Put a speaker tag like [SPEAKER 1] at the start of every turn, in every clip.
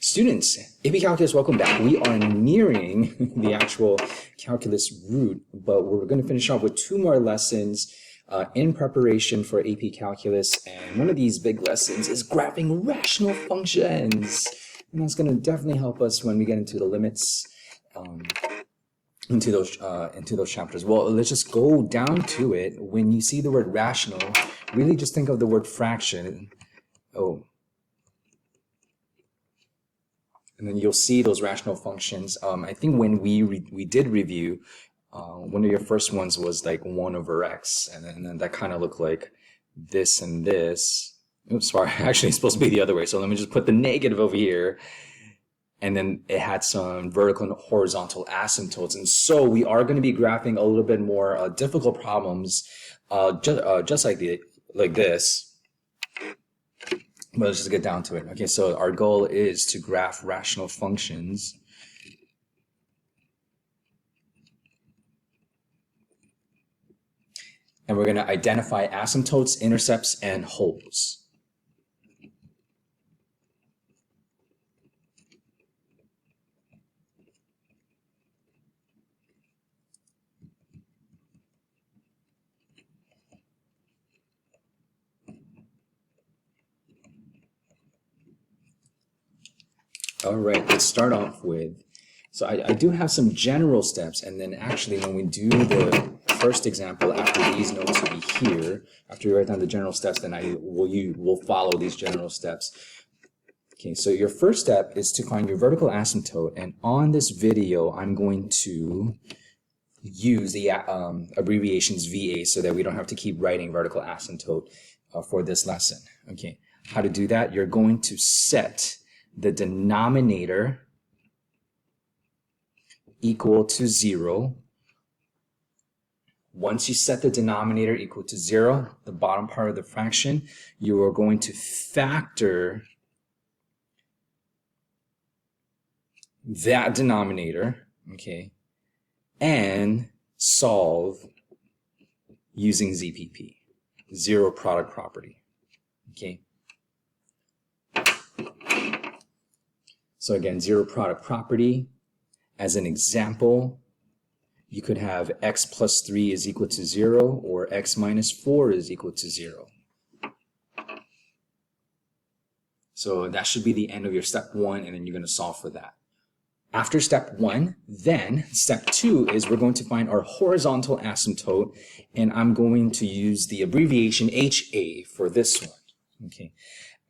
[SPEAKER 1] Students, AP Calculus, welcome back. We are nearing the actual calculus root, but we're going to finish off with 2 more lessons in preparation for AP Calculus. And one of these big lessons is graphing rational functions. And that's going to definitely help us when we get into the limits, into those chapters. Well, let's just go down to it. When you see the word rational, really just think of the word fraction. And then you'll see those rational functions. I think when we did review, one of your first ones was like 1 over x, and then that kind of looked like this and this. Oops, sorry, actually it's supposed to be the other way. So let me just put the negative over here. And then it had some vertical and horizontal asymptotes. And so we are going to be graphing a little bit more difficult problems, just like this. But let's just get down to it. Okay, so our goal is to graph rational functions. And we're going to identify asymptotes, intercepts, and holes. All right, let's start off with, so I do have some general steps, and then actually when we do the first example, after these notes will be here, after you write down the general steps, then you will follow these general steps. Okay, so your first step is to find your vertical asymptote, and on this video, I'm going to use the abbreviations VA so that we don't have to keep writing vertical asymptote for this lesson. Okay, how to do that? You're going to set the denominator equal to 0. Once you set the denominator equal to 0, the bottom part of the fraction, you are going to factor that denominator, okay, and solve using ZPP, zero product property, okay. So again, zero product property, as an example, you could have x plus 3 is equal to 0 or x minus 4 is equal to 0. So that should be the end of your step 1, and then you're going to solve for that. After step 1, then step 2 is we're going to find our horizontal asymptote, and I'm going to use the abbreviation HA for this one. Okay,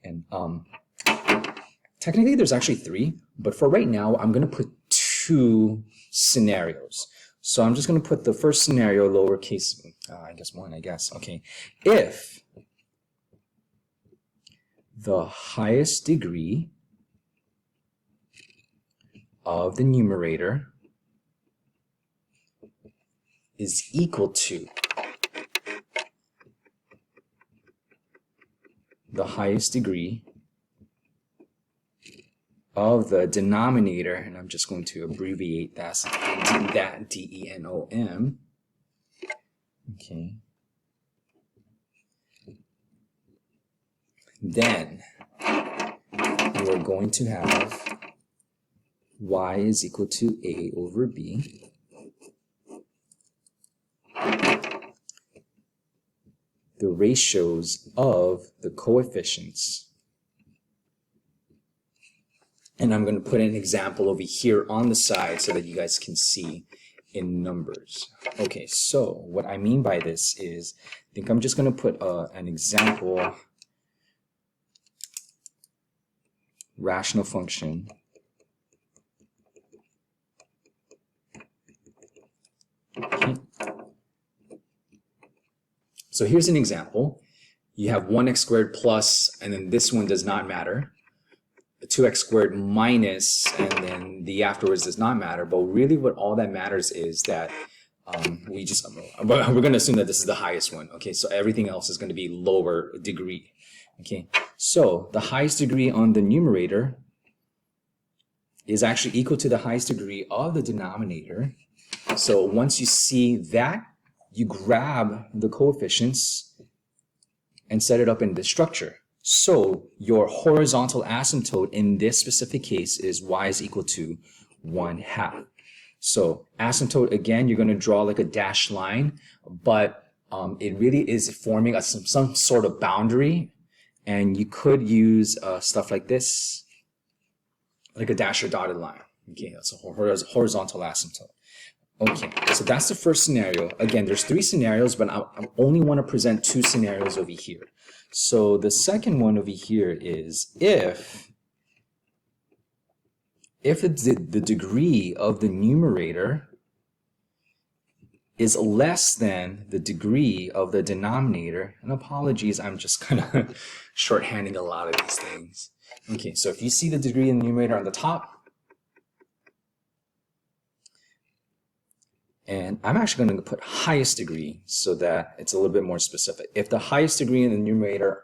[SPEAKER 1] and technically there's actually 3, but for right now I'm going to put 2 scenarios. So I'm just going to put the first scenario lowercase, I guess 1, I guess. Okay, if the highest degree of the numerator is equal to the highest degree of the denominator, and I'm just going to abbreviate that DENOM. Okay. Then you are going to have y is equal to a over b. The ratios of the coefficients. And I'm going to put an example over here on the side so that you guys can see in numbers. Okay, so what I mean by this is, I think I'm just going to put an example rational function. Okay. So here's an example. You have 1x squared plus, and then this one does not matter. 2x squared minus, and then the afterwards does not matter, but really what all that matters is that we're going to assume that this is the highest one. Okay, so everything else is going to be lower degree. Okay, so the highest degree on the numerator is actually equal to the highest degree of the denominator. So once you see that, you grab the coefficients and set it up in the structure. So your horizontal asymptote in this specific case is y is equal to 1/2. So asymptote, again, you're going to draw like a dashed line, but it really is forming some sort of boundary, and you could use stuff like this, like a dash or dotted line. Okay, that's a horizontal asymptote. Okay, so that's the first scenario. Again, there's 3 scenarios, but I only want to present 2 scenarios over here. So the second one over here is if the degree of the numerator is less than the degree of the denominator, and apologies, I'm just kind of shorthanding a lot of these things. Okay, so if you see the degree in the numerator on the top, and I'm actually going to put highest degree so that it's a little bit more specific. If the highest degree in the numerator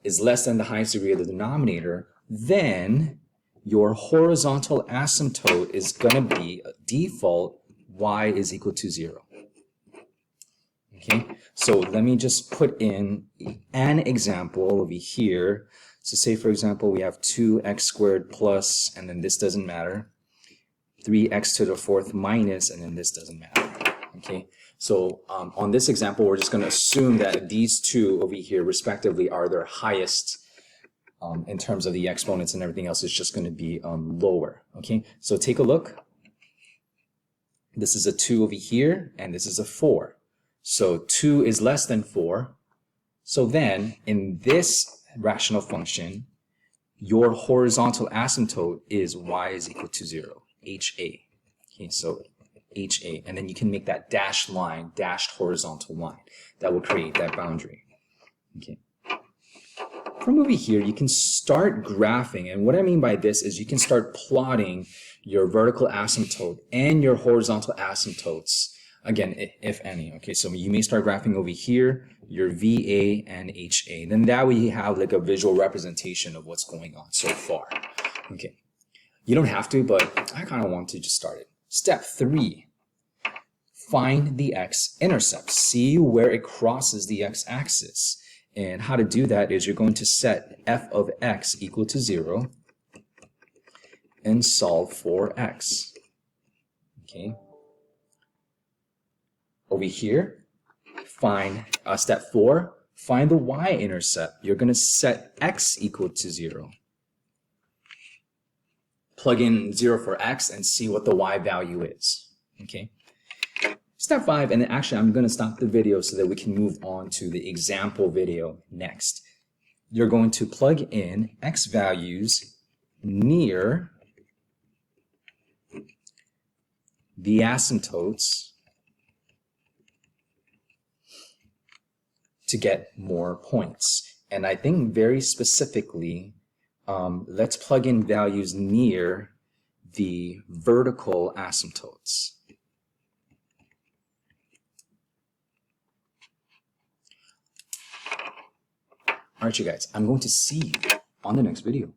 [SPEAKER 1] is less than the highest degree of the denominator, then your horizontal asymptote is going to be a default y is equal to 0. Okay, so let me just put in an example over here. So say, for example, we have 2x squared plus, and then this doesn't matter, 3x to the 4th minus, and then this doesn't matter. Okay, so on this example, we're just going to assume that these two over here, respectively, are their highest in terms of the exponents, and everything else is just going to be lower. Okay, so take a look. This is a 2 over here, and this is a 4. So 2 is less than 4. So then, in this rational function, your horizontal asymptote is y is equal to 0, HA. Okay, so HA, and then you can make that dashed line, dashed horizontal line. That will create that boundary. Okay. From over here, you can start graphing, and what I mean by this is you can start plotting your vertical asymptote and your horizontal asymptotes, again, if any. Okay, so you may start graphing over here, your VA and HA. Then that way you have like a visual representation of what's going on so far. Okay, you don't have to, but I kind of want to just start it. Step 3, find the x-intercept. See where it crosses the x-axis. And how to do that is you're going to set f of x equal to 0 and solve for x. Okay. Over here, find step 4, find the y-intercept. You're going to set x equal to 0. Plug in 0 for x and see what the y value is. Okay. Step 5, and then actually I'm going to stop the video so that we can move on to the example video next. You're going to plug in x values near the asymptotes to get more points. And I think very specifically, let's plug in values near the vertical asymptotes. Alright, you guys, I'm going to see you on the next video.